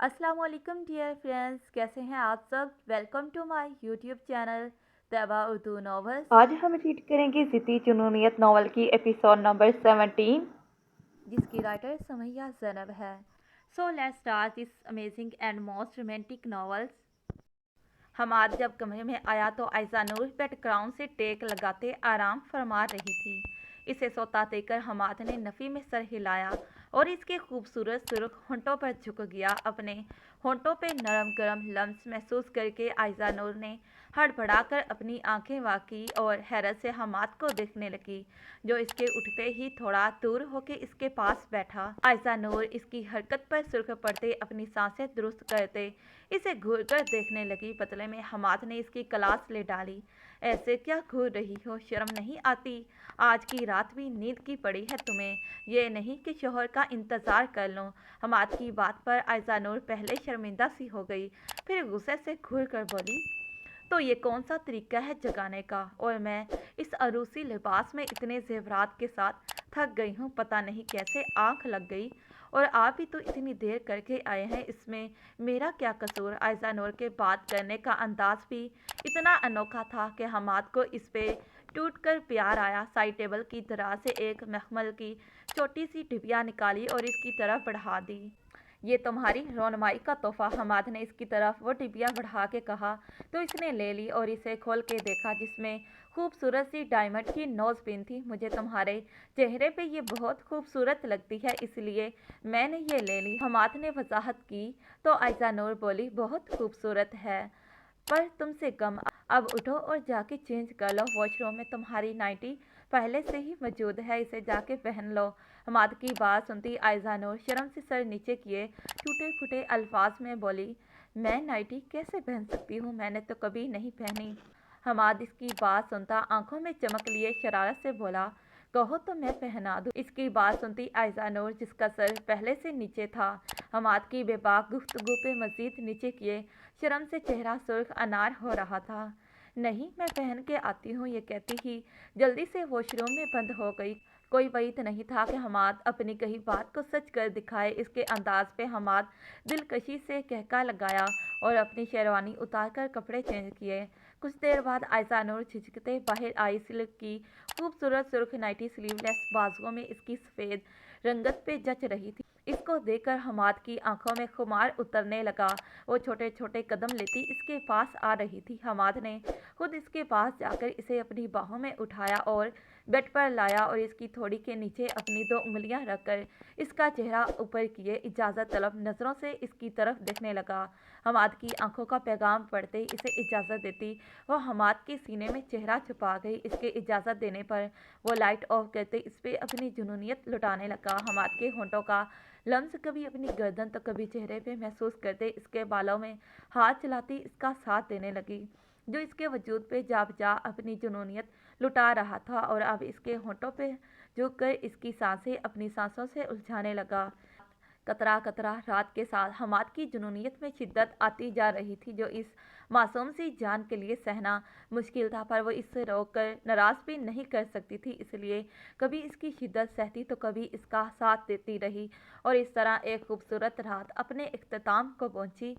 अस्सलाम वालेकुम dear friends, कैसे हैं आप सब। Welcome to my YouTube channel Taiba Urdu novels, आज हम रीड करेंगे ज़िद्दी जुनूनियत नावल की एपिसोड नंबर 17। जिसकी राइटर समैया ज़ैनब है। So let's start this amazing and most romantic novels. Hamad जब कमरे में आया तो आयशा नूर बेड क्राउन से टेक लगाते आराम फरमा रही थी। इसे सोता देखकर हमाद ने नफ़ी में सर हिलाया और इसके खूबसूरत सुर्ख होंठों पर झुक गया। अपने होंठों पे नरम गरम लम्स महसूस करके आयशा नूर ने हड़बड़ाकर अपनी आंखें वाकी और हैरत से हमाद को देखने लगी, जो इसके उठते ही थोड़ा दूर होकर इसके पास बैठा। आयशा नूर इसकी हरकत पर सुर्ख पड़ते अपनी सांसें दुरुस्त करते इसे घूर कर देखने लगी। बदले में हमाद ने इसकी क्लास ले डाली। ऐसे क्या घूर रही हो, शर्म नहीं आती? आज की रात भी नींद की पड़ी है तुम्हें, ये नहीं कि शोहर का इंतज़ार कर लो। हमाद की बात पर आयशा नूर पहले शर्मिंदा सी हो गई, फिर गुस्से से घूर कर बोली, तो ये कौन सा तरीका है जगाने का? और मैं इस अरूसी लिबास में इतने जेवरात के साथ थक गई हूँ, पता नहीं कैसे आंख लग गई। और आप भी तो इतनी देर करके आए हैं, इसमें मेरा क्या कसूर? आयशा नूर के बात करने का अंदाज भी इतना अनोखा था कि हमाद को इस पे टूट कर प्यार आया। साइड टेबल की तरह से एक मखमल की छोटी सी डिबिया निकाली और इसकी तरफ बढ़ा दी। ये तुम्हारी रोनमाई का तोहफा। हमाद ने इसकी तरफ वो डिबिया बढ़ा के कहा तो इसने ले ली और इसे खोल के देखा, जिसमें खूबसूरत सी डायमंड की नोज़ पिन थी। मुझे तुम्हारे चेहरे पे ये बहुत खूबसूरत लगती है, इसलिए मैंने ये ले ली, हमाद ने वजाहत की। तो आयशा नूर बोली, बहुत खूबसूरत है पर तुमसे कम। अब उठो और जाके चेंज कर लो, वॉशरूम में तुम्हारी नाइटी पहले से ही मौजूद है, इसे जाके पहन लो। हमाद की बात सुनती आयशा नूर शर्म से सर नीचे किए टूटे फूटे अल्फाज में बोली, मैं नाइटी कैसे पहन सकती हूँ, मैंने तो कभी नहीं पहनी। हमाद इसकी बात सुनता आंखों में चमक लिए शरारत से बोला, कहो तो मैं पहना दूँ। इसकी बात सुनती आयशा नूर, जिसका सर पहले से नीचे था, हमाद की बेबाक गुफ्तगू पे मजीद नीचे किए शर्म से चेहरा सुर्ख अनार हो रहा था। नहीं, मैं पहन के आती हूँ, ये कहती ही जल्दी से वॉशरूम में बंद हो गई। कोई वहीत नहीं था कि हमाद अपनी कही बात को सच कर दिखाए। इसके अंदाज पे हमाद दिलकशी से कहका लगाया और अपनी शेरवानी उतार कर कपड़े चेंज किए। कुछ देर बाद आयशा नूर झिझकते बाहर आई। सिल्क की खूबसूरत सुर्ख नाइटी स्लीवलेस बाजुओं में इसकी सफ़ेद रंगत पे जच रही थी। इसको देखकर हमाद की आंखों में खुमार उतरने लगा। वो छोटे छोटे कदम लेती इसके पास आ रही थी। हमाद ने खुद इसके पास जाकर इसे अपनी बाहों में उठाया और बेड पर लाया और इसकी थोड़ी के नीचे अपनी दो उंगलियां रखकर इसका चेहरा ऊपर किए इजाज़त तलब नज़रों से इसकी तरफ देखने लगा। हमाद की आंखों का पैगाम पढ़ते इसे इजाज़त देती वो हमाद के सीने में चेहरा छुपा गई। इसके इजाज़त देने पर वो लाइट ऑफ करते इस पर अपनी जुनूनियत लुटाने लगा। हमाद के होंठों का लम्स कभी अपनी गर्दन तो कभी चेहरे पे महसूस करते इसके बालों में हाथ चलाती इसका साथ देने लगी, जो इसके वजूद पे जा बजा अपनी जुनूनियत लुटा रहा था। और अब इसके होंठों पे झुक कर इसकी सांसें अपनी सांसों से उलझाने लगा। कतरा कतरा रात के साथ हमाद की जुनूनियत में शिद्दत आती जा रही थी, जो इस मासूम सी जान के लिए सहना मुश्किल था, पर वो इससे रोक कर नाराज़ भी नहीं कर सकती थी, इसलिए कभी इसकी शिद्दत सहती तो कभी इसका साथ देती रही। और इस तरह एक खूबसूरत रात अपने इख्तिताम को पहुंची।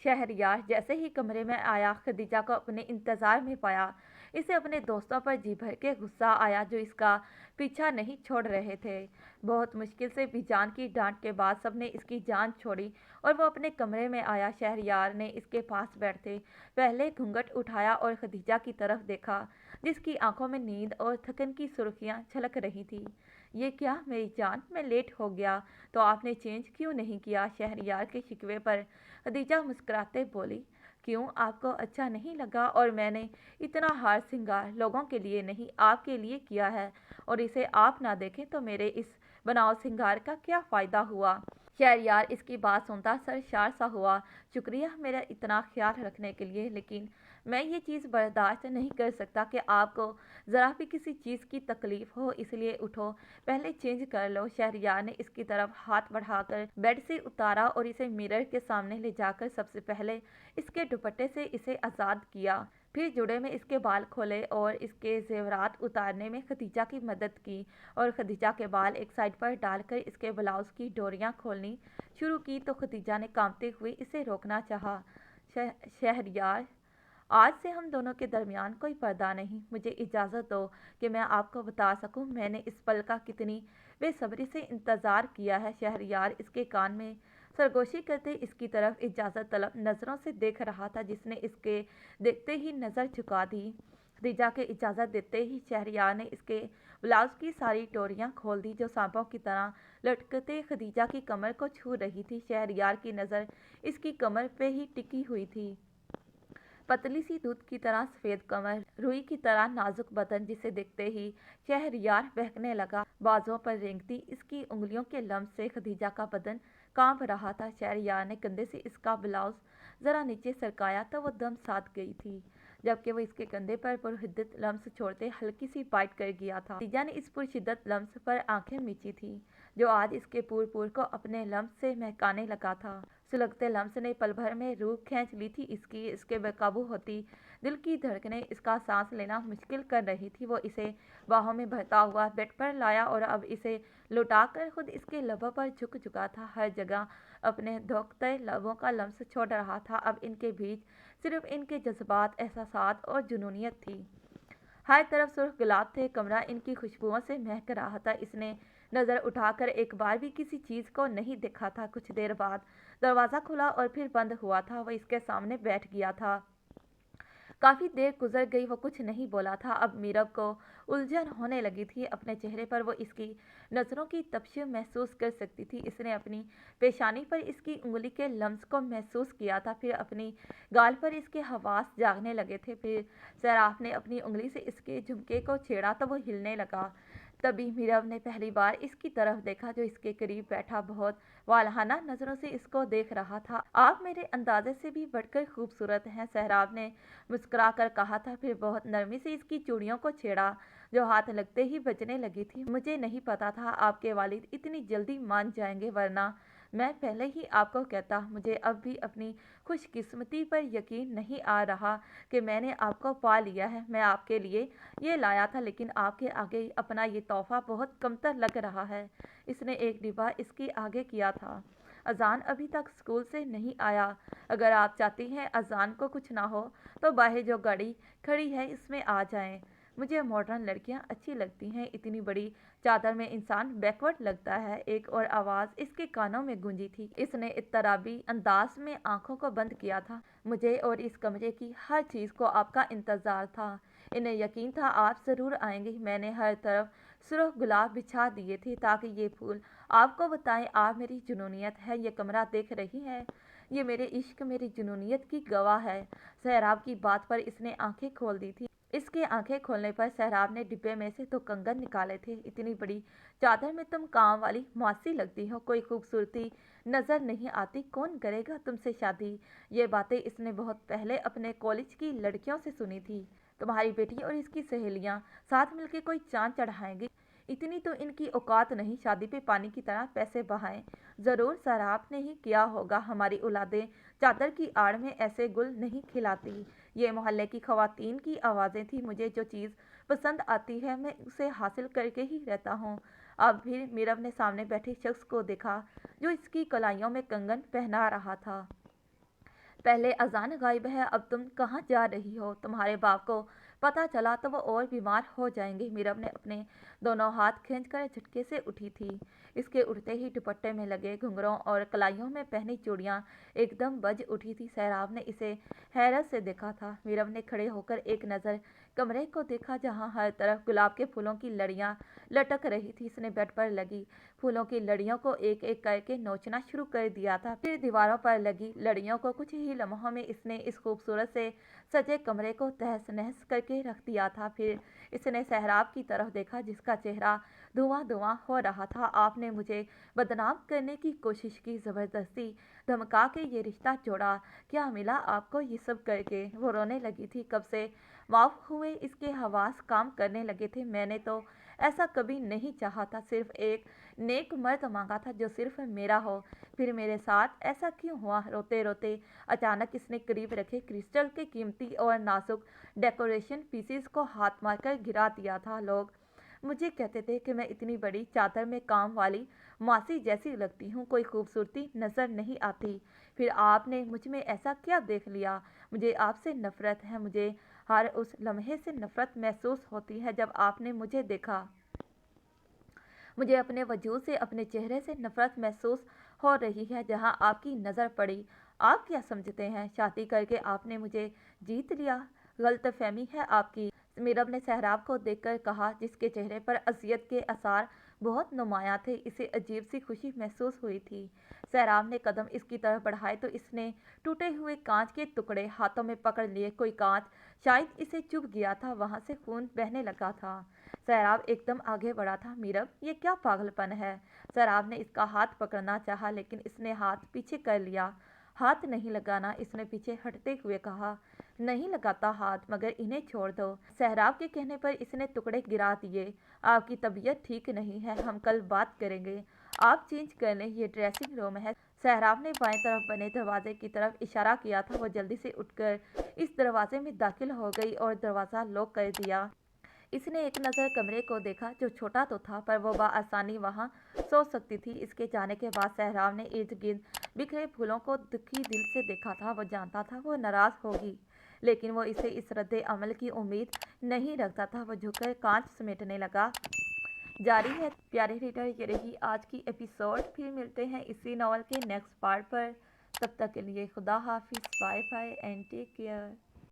शहरयार जैसे ही कमरे में आया, खदीजा को अपने इंतज़ार में पाया। इसे अपने दोस्तों पर जी भर के गुस्सा आया, जो इसका पीछा नहीं छोड़ रहे थे। बहुत मुश्किल से भी जान की डांट के बाद सबने इसकी जान छोड़ी और वो अपने कमरे में आया। शहरयार ने इसके पास बैठते पहले घूंघट उठाया और खदीजा की तरफ देखा, जिसकी आंखों में नींद और थकन की सुर्खियां छलक रही थी। ये क्या मेरी जान, मैं लेट हो गया तो आपने चेंज क्यों नहीं किया? शहरयार के शिकवे पर खदीजा मुस्कुराते बोली, क्यों, आपको अच्छा नहीं लगा? और मैंने इतना हार श्रृंगार लोगों के लिए नहीं आपके लिए किया है, और इसे आप ना देखें तो मेरे इस बनाव श्रृंगार का क्या फ़ायदा हुआ? शहरयार इसकी बात सुनता सरशार सा हुआ। शुक्रिया मेरा इतना ख्याल रखने के लिए, लेकिन मैं ये चीज़ बर्दाश्त नहीं कर सकता कि आपको ज़रा भी किसी चीज़ की तकलीफ़ हो, इसलिए उठो पहले चेंज कर लो। शहरयार ने इसकी तरफ हाथ बढ़ाकर बेड से उतारा और इसे मिरर के सामने ले जाकर सबसे पहले इसके दुपट्टे से इसे आज़ाद किया, फिर जुड़े में इसके बाल खोले और इसके जेवरात उतारने में खदीजा की मदद की और खदीजा के बाल एक साइड पर डालकर इसके ब्लाउज की डोरियां खोलनी शुरू की तो खदीजा ने कांपते हुए इसे रोकना चाहा। शहरयार, आज से हम दोनों के दरमियान कोई पर्दा नहीं। मुझे इजाज़त दो कि मैं आपको बता सकूं मैंने इस पल का कितनी बेसब्री से इंतज़ार किया है। शहरयार इसके कान में सरगोशी करते इसकी तरफ इजाज़त तलब नज़रों से देख रहा था, जिसने इसके देखते ही नज़र झुका दी। खदीजा के इजाज़त देते ही शहरयार ने इसके ब्लाउज की सारी डोरियां खोल दी जो सांपों की तरह लटकते खदीजा की कमर को छू रही थी। शहरयार की नज़र इसकी कमर पे ही टिकी हुई थी। पतली सी दूध की तरह सफ़ेद कमर, रुई की तरह नाजुक बदन, जिसे देखते ही शहरयार बहकने लगा। बाजुओं पर रेंगती इसकी उंगलियों के लम्स से खदीजा का बदन कांप रहा था। शहरयार ने कंधे से इसका ब्लाउज ज़रा नीचे सरकाया तो वो दम साध गई थी, जबकि वो इसके कंधे पर पुरशिद्दत लम्स छोड़ते हल्की सी बाइट कर गया था। खदीजा ने इस पुरशिद्दत लम्स पर आंखें मीची थी जो आज इसके पूर को अपने लम्स से महकाने लगा था। सुलगते लम्स ने पल भर में रूह खींच ली थी इसकी। इसके बेकाबू होती दिल की धड़कनें इसका सांस लेना मुश्किल कर रही थी। वो इसे बाहों में भरता हुआ बेड पर लाया और अब इसे लुटाकर खुद इसके लबों पर झुक चुका था। हर जगह अपने धोखते लबों का लम्स छोड़ रहा था। अब इनके बीच सिर्फ इनके जज्बात, एहसासात और जुनूनियत थी। हर तरफ सुर्ख गुलाब थे, कमरा इनकी खुशबुओं से महक रहा था। इसने नज़र उठाकर एक बार भी किसी चीज़ को नहीं देखा था। कुछ देर बाद दरवाज़ा खुला और फिर बंद हुआ था। वह इसके सामने बैठ गया था। काफ़ी देर गुजर गई, वो कुछ नहीं बोला था। अब मीरब को उलझन होने लगी थी। अपने चेहरे पर वो इसकी नज़रों की तपिश महसूस कर सकती थी। इसने अपनी पेशानी पर इसकी उंगली के लम्स को महसूस किया था, फिर अपनी गाल पर इसके हवास जागने लगे थे। फिर सैराफ ने अपनी उंगली से इसके झुमके को छेड़ा तो वो हिलने लगा। तभी मीरब ने पहली बार इसकी तरफ देखा जो इसके करीब बैठा बहुत वालहाना नज़रों से इसको देख रहा था। आप मेरे अंदाजे से भी बढ़कर खूबसूरत हैं, सहराब ने मुस्कुरा कर कहा था। फिर बहुत नरमी से इसकी चूड़ियों को छेड़ा जो हाथ लगते ही बजने लगी थी। मुझे नहीं पता था आपके वालिद इतनी जल्दी मान जाएंगे, वरना मैं पहले ही आपको कहता। मुझे अब भी अपनी खुशकिस्मती पर यकीन नहीं आ रहा कि मैंने आपको पा लिया है। मैं आपके लिए ये लाया था, लेकिन आपके आगे अपना ये तोहफा बहुत कमतर लग रहा है। इसने एक डिब्बा इसके आगे किया था। अजान अभी तक स्कूल से नहीं आया। अगर आप चाहती हैं अजान को कुछ ना हो तो बाहर जो गाड़ी खड़ी है इसमें आ जाएं। मुझे मॉडर्न लड़कियां अच्छी लगती हैं, इतनी बड़ी चादर में इंसान बैकवर्ड लगता है। एक और आवाज़ इसके कानों में गूंजी थी। इसने इत्तराबी अंदाज में आंखों को बंद किया था। मुझे और इस कमरे की हर चीज़ को आपका इंतज़ार था। इन्हें यकीन था आप ज़रूर आएंगे। मैंने हर तरफ सुर्ख गुलाब बिछा दिए थे ताकि ये फूल आपको बताएं आप मेरी जुनूनियत है। ये कमरा देख रही है, ये मेरे इश्क, मेरी जुनूनियत की गवाह है। सहराब की बात पर इसने आंखें खोल दी थी। इसके आंखें खोलने पर सहराब ने डिब्बे में से 2 कंगन निकाले थे। इतनी बड़ी चादर में तुम काम वाली मुआसी लगती हो, कोई खूबसूरती नजर नहीं आती, कौन करेगा तुमसे शादी। ये बातें इसने बहुत पहले अपने कॉलेज की लड़कियों से सुनी थी। तुम्हारी बेटी और इसकी सहेलियां साथ मिलकर कोई चांद चढ़ाएंगी, इतनी तो इनकी औकात नहीं शादी पे पानी की तरह पैसे बहाएं। ज़रूर सराब ने ही किया होगा। हमारी औलादें चादर की आड़ में ऐसे गुल नहीं खिलाती। ये मोहल्ले की खवातीन की आवाज़ें थी। मुझे जो चीज़ पसंद आती है मैं उसे हासिल करके ही रहता हूँ। अब फिर मीरब ने सामने बैठे शख्स को देखा जो इसकी कलाइयों में कंगन पहना रहा था। पहले अजान गायब है, अब तुम कहाँ जा रही हो? तुम्हारे बाप को पता चला तो वो और बीमार हो जाएंगे। मीरब ने अपने दोनों हाथ खींचकर झटके से उठी थी। इसके उठते ही दुपट्टे में लगे घुंघरों और कलाइयों में पहनी चूड़ियां एकदम बज उठी थी। सहराब ने इसे हैरत से देखा था। मीरब ने खड़े होकर एक नज़र कमरे को देखा जहां हर तरफ गुलाब के फूलों की लड़ियां लटक रही थी। इसने बेड पर लगी फूलों की लड़ियों को एक एक करके नोचना शुरू कर दिया था। फिर दीवारों पर लगी लड़ियों को कुछ ही लम्हों में इसने इस खूबसूरत से सजे कमरे को तहस नहस करके रख दिया था। फिर इसने सहराब की तरफ देखा जिसका चेहरा धुआं धुआं हो रहा था। आपने मुझे बदनाम करने की कोशिश की, ज़बरदस्ती धमका के ये रिश्ता जोड़ा, क्या मिला आपको ये सब करके? वो रोने लगी थी। कब से माफ हुए इसके हवास काम करने लगे थे। मैंने तो ایسا کبھی نہیں چاہا تھا، صرف ایک نیک مرد مانگا تھا جو صرف میرا ہو۔ پھر میرے ساتھ ایسا کیوں ہوا؟ روتے روتے اچانک اس نے قریب رکھے کرسٹل کے قیمتی اور نازک ڈیکوریشن پیسز کو ہاتھ مار کر گرا دیا تھا۔ لوگ مجھے کہتے تھے کہ میں اتنی بڑی چادر میں کام والی ماسی جیسی لگتی ہوں، کوئی خوبصورتی نظر نہیں آتی۔ پھر آپ نے مجھ میں ایسا کیا دیکھ لیا؟ مجھے آپ سے نفرت ہے، مجھے ہر اس لمحے سے نفرت محسوس ہوتی ہے جب آپ نے مجھے دیکھا۔ مجھے اپنے وجود سے، اپنے چہرے سے نفرت محسوس ہو رہی ہے جہاں آپ کی نظر پڑی۔ آپ کیا سمجھتے ہیں شادی کر کے آپ نے مجھے جیت لیا؟ غلط فہمی ہے آپ کی۔ میرب نے سہراب کو دیکھ کر کہا، جس کے چہرے پر اذیت کے آثار بہت نمایاں تھے۔ اسے عجیب سی خوشی محسوس ہوئی تھی۔ سہراب نے قدم اس کی طرف بڑھائے تو اس نے ٹوٹے ہوئے کانچ کے ٹکڑے ہاتھوں میں پکڑ لیے۔ کوئی کانچ شاید اسے چبھ گیا تھا، وہاں سے خون بہنے لگا تھا۔ سہراب ایک دم آگے بڑھا تھا۔ میرب، یہ کیا پاگل پن ہے؟ سہراب نے اس کا ہاتھ پکڑنا چاہا لیکن اس نے ہاتھ پیچھے کر لیا۔ ہاتھ نہیں لگانا، اس نے پیچھے ہٹتے ہوئے کہا۔ نہیں لگاتا ہاتھ، مگر انہیں چھوڑ دو۔ سہراب کے کہنے پر اس نے ٹکڑے گرا دیے۔ آپ کی طبیعت ٹھیک نہیں ہے، ہم کل بات کریں گے۔ آپ چینج کر لیں، یہ ڈریسنگ روم ہے۔ سہراب نے بائیں طرف بنے دروازے کی طرف اشارہ کیا تھا۔ وہ جلدی سے اٹھ کر اس دروازے میں داخل ہو گئی اور دروازہ لاک کر دیا۔ اس نے ایک نظر کمرے کو دیکھا، جو چھوٹا تو تھا پر وہ بآسانی وہاں سو سکتی تھی۔ اس کے جانے کے بعد سہراب نے ارد گرد بکھرے پھولوں کو دکھی دل سے دیکھا تھا۔ وہ جانتا تھا وہ ناراض ہوگی لیکن وہ اسے اس رد عمل کی امید نہیں رکھتا تھا۔ وہ جھک کر کانچ سمیٹنے لگا۔ جاری ہے پیارے ریڈر، یہ رہی آج کی ایپیسوڈ۔ پھر ملتے ہیں اسی ناول کے نیکسٹ پارٹ پر۔ تب تک کے لیے خدا حافظ، bye bye and take care.